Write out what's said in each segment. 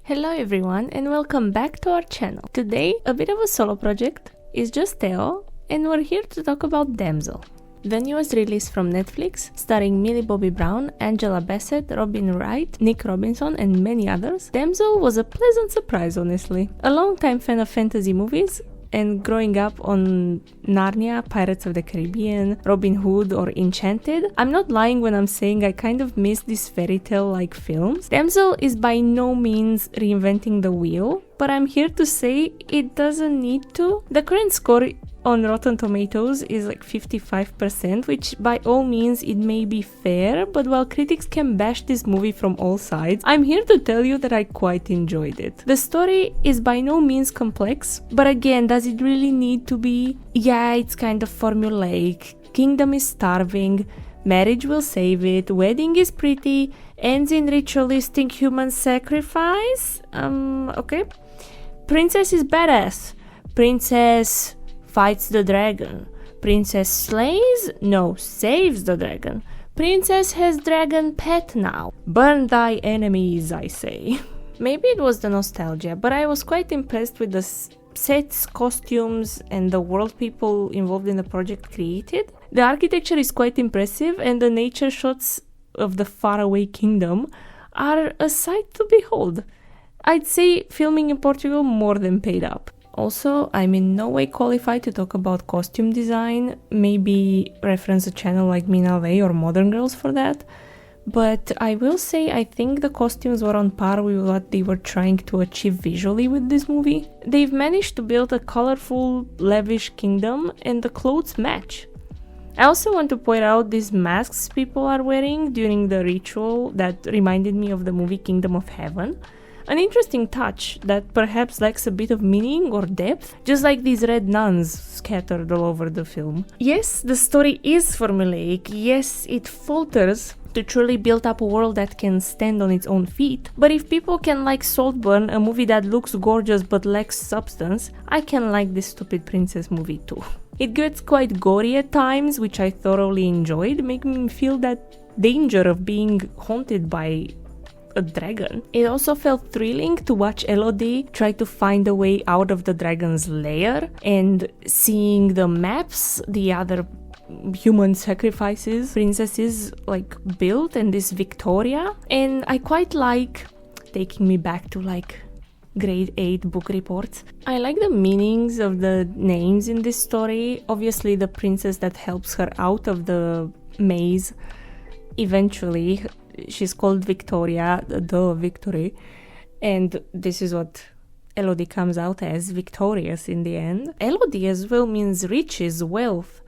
Hello everyone and welcome back to our channel. Today, a bit of a solo project. It's just Theo and we're here to talk about Damsel. The newest release from Netflix, starring Millie Bobby Brown, Angela Bassett, Robin Wright, Nick Robinson and many others, Damsel was a pleasant surprise honestly. A long-time fan of fantasy movies, and growing up on Narnia, Pirates of the Caribbean, Robin Hood or Enchanted, I'm not lying when I'm saying I kind of miss these fairy tale-like films. Damsel is by no means reinventing the wheel, but I'm here to say it doesn't need to. The current score on Rotten Tomatoes is like 55%, which by all means it may be fair, but while critics can bash this movie from all sides, I'm here to tell you that I quite enjoyed it. The story is by no means complex, but again, does it really need to be? Yeah, it's kind of formulaic. Kingdom is starving, marriage will save it, wedding is pretty, ends in ritualistic human sacrifice? Okay. Princess is badass. Princess fights the dragon. Princess slays? No, saves the dragon. Princess has dragon pet now. Burn thy enemies, I say. Maybe it was the nostalgia, but I was quite impressed with the sets, costumes, and the world people involved in the project created. The architecture is quite impressive, and the nature shots of the faraway kingdom are a sight to behold. I'd say filming in Portugal more than paid up. Also, I'm in no way qualified to talk about costume design, maybe reference a channel like Mina Lei or Modern Girls for that, but I will say I think the costumes were on par with what they were trying to achieve visually with this movie. They've managed to build a colorful, lavish kingdom and the clothes match. I also want to point out these masks people are wearing during the ritual that reminded me of the movie Kingdom of Heaven. An interesting touch that perhaps lacks a bit of meaning or depth, just like these red nuns scattered all over the film. Yes, the story is formulaic, yes, it falters to truly build up a world that can stand on its own feet, but if people can like Saltburn, a movie that looks gorgeous but lacks substance, I can like this stupid princess movie too. It gets quite gory at times, which I thoroughly enjoyed, making me feel that danger of being haunted by a dragon. It also felt thrilling to watch Elodie try to find a way out of the dragon's lair and seeing the maps the other human sacrifices princesses like built and this Victoria, and I quite like taking me back to like grade 8 book reports. I like the meanings of the names in this story. Obviously the princess that helps her out of the maze eventually, she's called Victoria, the Victory, and this is what Elodie comes out as, victorious in the end. Elodie as well means riches, wealth,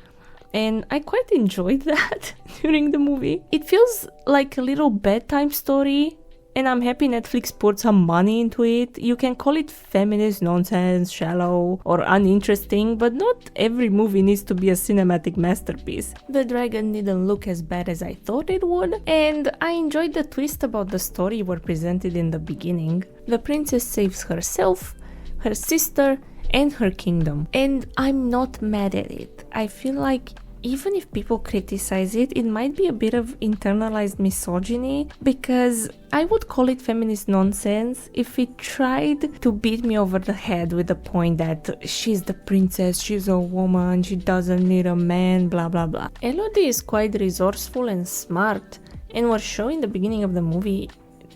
and I quite enjoyed that during the movie. It feels like a little bedtime story, and I'm happy Netflix put some money into it. You can call it feminist nonsense, shallow, or uninteresting, but not every movie needs to be a cinematic masterpiece. The dragon didn't look as bad as I thought it would, and I enjoyed the twist about the story were presented in the beginning. The princess saves herself, her sister, and her kingdom, and I'm not mad at it. I feel like even if people criticize it, it might be a bit of internalized misogyny, because I would call it feminist nonsense if it tried to beat me over the head with the point that she's the princess, she's a woman, she doesn't need a man, blah blah blah. Elodie is quite resourceful and smart, and was showing in the beginning of the movie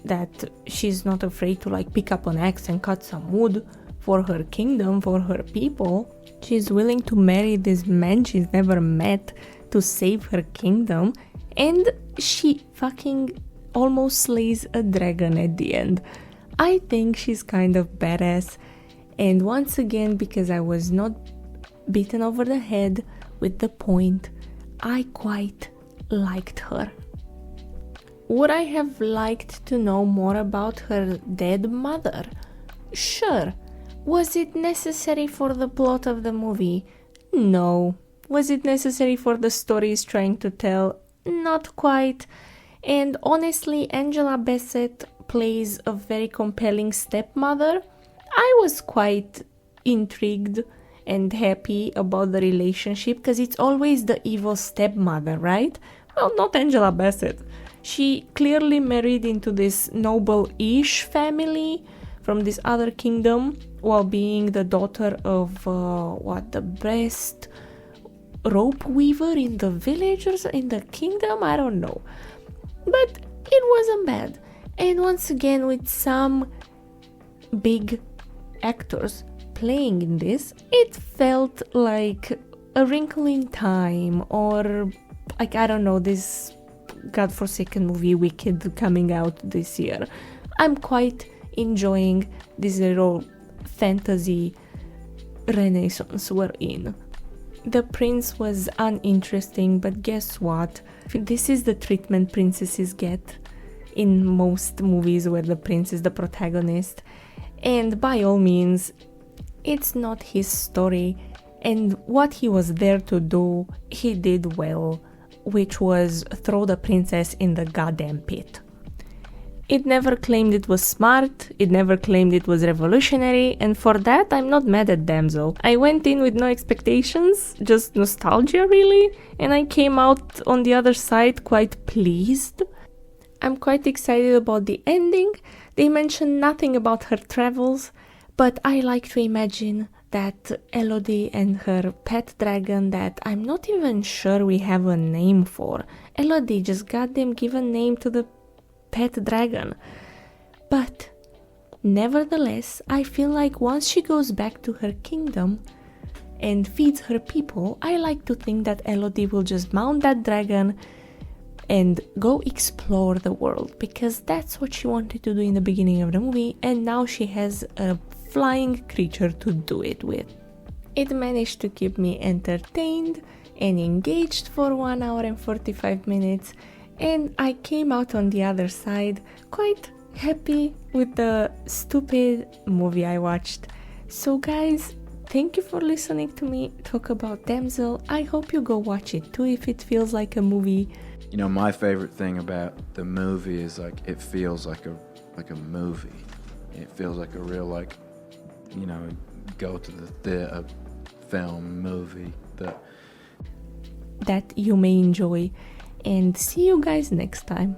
that she's not afraid to like pick up an axe and cut some wood for her kingdom, for her people. She's willing to marry this man she's never met to save her kingdom, and she fucking almost slays a dragon at the end. I think she's kind of badass, and once again, because I was not beaten over the head with the point, I quite liked her. Would I have liked to know more about her dead mother? Sure. Was it necessary for the plot of the movie? No. Was it necessary for the story it's trying to tell? Not quite. And honestly, Angela Bassett plays a very compelling stepmother. I was quite intrigued and happy about the relationship, because it's always the evil stepmother, right? Well, not Angela Bassett. She clearly married into this noble-ish family, from this other kingdom while being the daughter of the best rope weaver in the village or in the kingdom, I don't know, but it wasn't bad. And once again, with some big actors playing in this, it felt like A Wrinkle in Time, or like, I don't know, this godforsaken movie Wicked coming out this year. I'm quite enjoying this little fantasy renaissance we're in. The prince was uninteresting, but guess what? This is the treatment princesses get in most movies where the prince is the protagonist. And by all means, it's not his story. And what he was there to do, he did well, which was throw the princess in the goddamn pit. It never claimed it was smart, it never claimed it was revolutionary, and for that I'm not mad at Damsel. I went in with no expectations, just nostalgia really, and I came out on the other side quite pleased. I'm quite excited about the ending. They mention nothing about her travels, but I like to imagine that Elodie and her pet dragon that I'm not even sure we have a name for. Elodie just goddamn give a name to the pet dragon. But nevertheless, I feel like once she goes back to her kingdom and feeds her people, I like to think that Elodie will just mount that dragon and go explore the world, because that's what she wanted to do in the beginning of the movie, and now she has a flying creature to do it with. It managed to keep me entertained and engaged for 1 hour and 45 minutes, and I came out on the other side quite happy with the stupid movie I watched. So guys, thank you for listening to me talk about Damsel. I hope you go watch it too if it feels like a movie. You know, my favorite thing about the movie is like it feels like a movie. It feels like a real, like, you know, go to the theater film movie that you may enjoy. And see you guys next time.